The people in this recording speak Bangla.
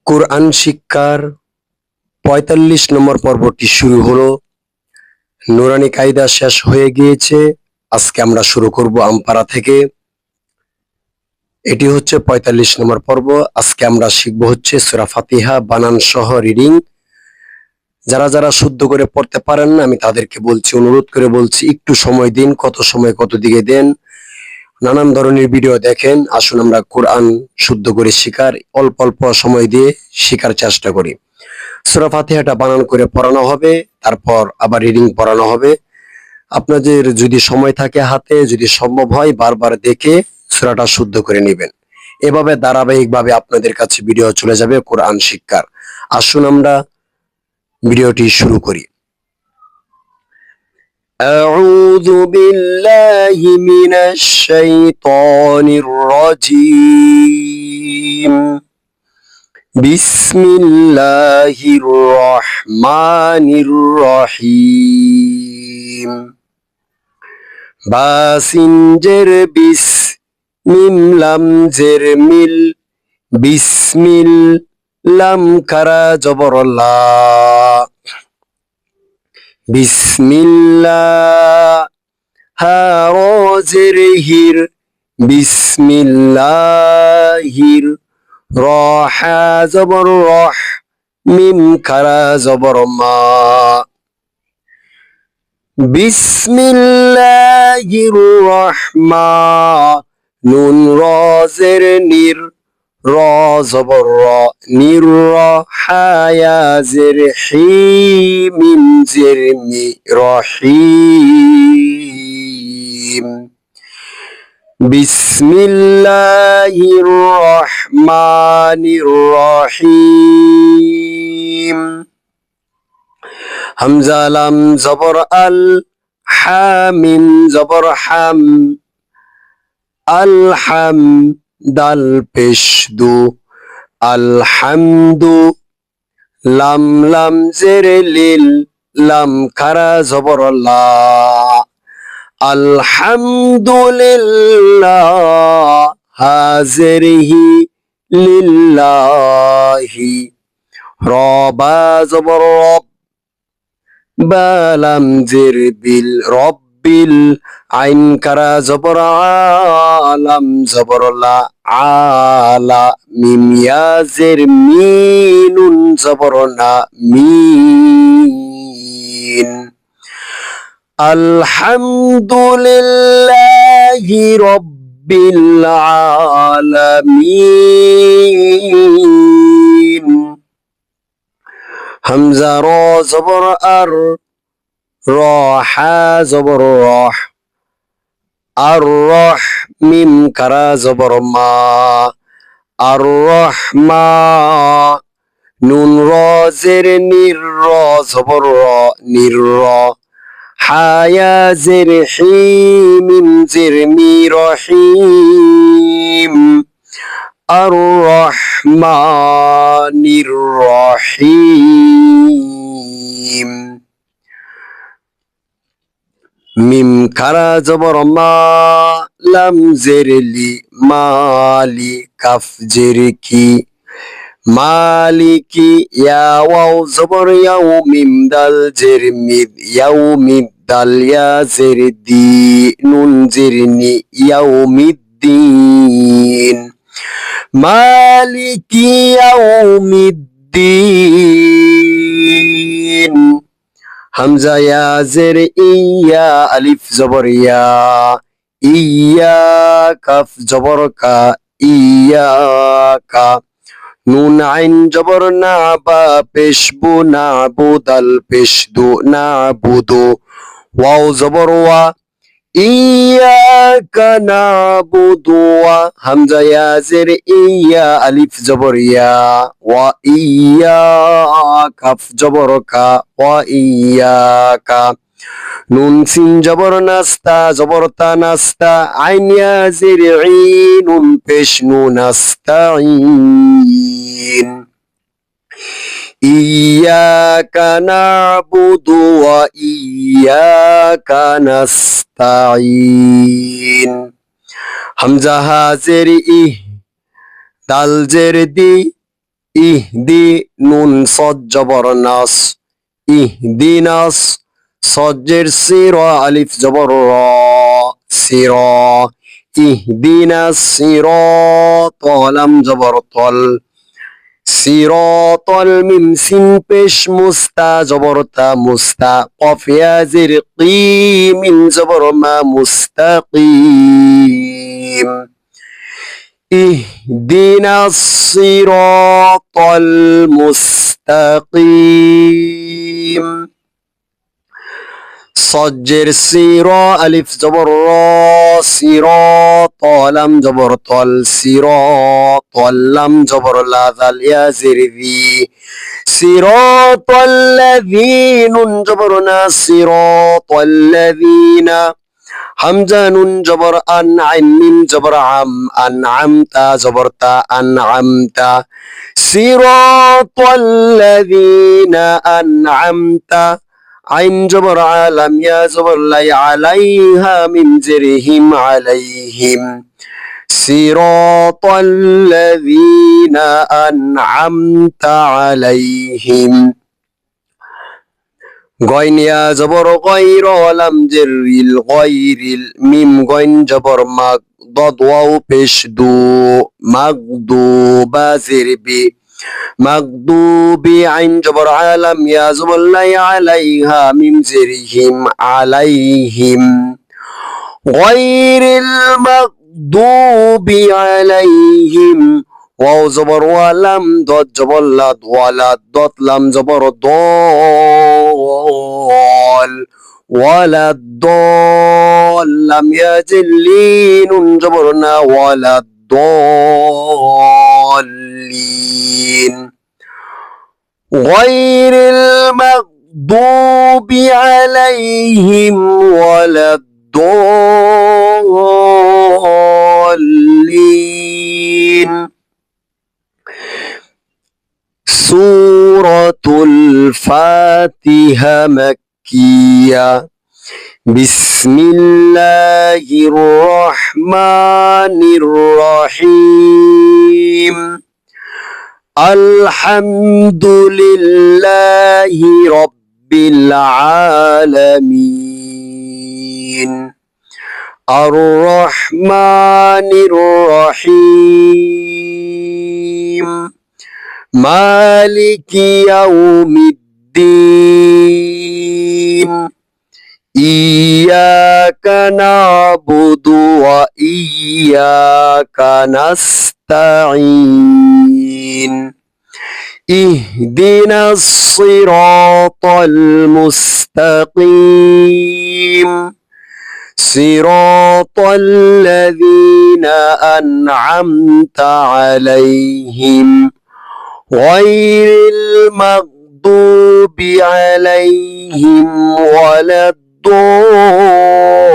কোরআন শিক্ষার ৪৫ নম্বর পর্বটি শুরু হলো। নুরানি কায়দা শেষ হয়ে গিয়েছে। আজকে আমরা শুরু করব আমপারা থেকে। এটি হচ্ছে ৪৫ নম্বর পর্ব। আজকে আমরা শিখব হচ্ছে সূরা ফাতিহা বানান সহ রিডিং। যারা যারা শুদ্ধ করে পড়তে পারেন না, আমি তাদেরকে বলছি, অনুরোধ করে বলছি, একটু সময় দিন। কত সময় কত দিকে দেন, নানান ধরনের ভিডিও দেখেন। আসুন আমরা কোরআন শুদ্ধ করে শিখার অল্প অল্প সময় দিয়ে শিখার চেষ্টা করি। সূরা ফাতিহাটা বানান করে পড়ানো হবে, তারপর আবার রিডিং পড়ানো হবে। আপনাদের যদি সময় থাকে হাতে, যদি সম্ভব হয়, বারবার দেখে সূরাটা শুদ্ধ করে নেবেন। এভাবে ধারাবাহিকভাবে আপনাদের কাছে ভিডিও চলে যাবে কোরআন শিক্ষার। আসুন আমরা ভিডিওটি শুরু করি। আউযু বিল্লাহি মিনাশ শাইতানির রাজীম। বিসমিল্লাহির রহমানির রহিম। বাসিন জের বিস, মিম লাম জের মিল, বিসমিল, লাম খারা জবর লা, বিসমিল্লাহ। হা র জের হির, বিসমিল্লাহির। র হা জবর রহ, মিম খারা জবর মা, বিসমিল্লাহির রহমান। নুন র জের নির, র জবর র, নির র। হায়া জের হি, মিম জের মি, রহিম। বিসমিল্লাহির রহমানির রহিম। হামজা লাম জবর আল, হামিম জবর হাম, আল হাম। দাল পেশ দু, আলহামদু। লাম লাম জেরে লিল, লাম খারা জবর লা, আলহামদুলিল্লাহ। হাজেরহি, লিল্লাহি। রবা জবর রব, বালাম জের বিল, রব্বিল। আইন কারা জবর আলাম জবর লা, আলা। মিম ইয়া জের মি, নুন জবর না, মিন। আলহামদুলিল্লাহি রব্বিল আলামিন। হামজা র জবর আর, র হা জবর রহ, আর রহ। মিম কারা জবর মা, আর রহমা। নুন র জের নির, র জবর র, নির র। হায়া জের হি, মিম জের মি, রহিম। আর রহমানির রহিম। মিম খারা জবর মা, লাম জের লি, মালি। কাফ জের কি, মালিকি। ইয়া ওয়াও জবর ইয়াও, মিম দাল জের মিদ, ইয়াও মিদ। দাল ইয়া জের দি, নুন জের নি, ইয়াও মিদ্দিন। মালিকি ইয়াউমিদ্দিন। হামজা ইয়া জের ইয়া, আলিফ জবর ইয়া, ইয়া। কাফ জবর কা, ইয়াকা। নুন আইন জবর না, বা পেশবু না, বুদাল পেশদু না, বুদু। ওয়াও জবর ওয়া, ইয়াকা নাবুদু ওয়া। হামজা ইয়া জের ইয়া, আলিফ জবর ইয়া, ওয়া ইয়া। কাফ জবর কা, ওয়া ইয়াকা। নুন সিন জবর নাস্তা, জবর তা, নাস্তা। আইন ইয়া জের ই, নুন পেশ নু, নাস্তাইন। ইয়াকা নাবুদু ওয়া ইয়াকা নাস্তাইন। হামজা হা জের ই, দাল জের দি, ইহদি নুন সদ জবর নাস ইহদিনাস সজ্জের সির আলিফ জবর র সির ইহদিনাস সিরাত লাম জবর তল সিরাতাল মিম সিন পেশ মুস্তা জবরতা মুস্তা কফ ইয়া জির কি মিম জবর মা মুস্তাকিম ইহদিনাস সিরাতাল মুস্তাকিম সজ্জের সির আলিফ জবর র সিরাত লাম জবর তল সিরাত লাম জবর লা জাল ইয়া জির দি সিরাতাল লাযীনুন জবর না সিরাতাল লাযীনা হামজা নুন জবর আন আইন মিম জবর আম আনআমতা জবরতা আনআমতা সিরাতাল লাযীনা আনআমতা আইন জবর আলাম ইয়া জবর লাই আলাইহা মিম জিরহিম আলাইহিম সিরাতাল লাযীনা আনআমতা আলাইহিম গয়নিয়া জবর গয়র লাম জিরিল গয়রিল মিম গয়ন জবর মাগ দদ ওয়াও পেশ দু মাগদু বা জিরবি মাগদুবি আইন জবর আলাম ইয়া জবর লাই আলাইহা মিম জিরহিম আলাইহিম গয়রিল মাগদুবি আলাইহিম ওয়াও জবর ওয়ালাম দদ জবর লাদ ওয়ালাদ দত লাম জবর দল ওয়ালাদ দল লাম ইয়াজিল লিনুন জবর না ওয়ালাদ দলিন গয়রিল মাগদুবি আলাইহিম ওয়ালাদ দলিন সূরাতুল ফাতিহা মাক্কিয়া বিসমিল্লাহির রহমানির রহিম আলহামদুলিল্লাহি রাব্বিল আলামিন আর রহমানির রহিম মালিকি ইয়াউমিদ্দিন ইয়াকা না'বুদু ওয়া ইয়াকা নাস্তাঈন ইহদিনাস সিরাতাল মুস্তাকিম সিরাতাল লাযীনা আন'আমতা আলাইহিম غير المغضوب عليهم ولا الضالين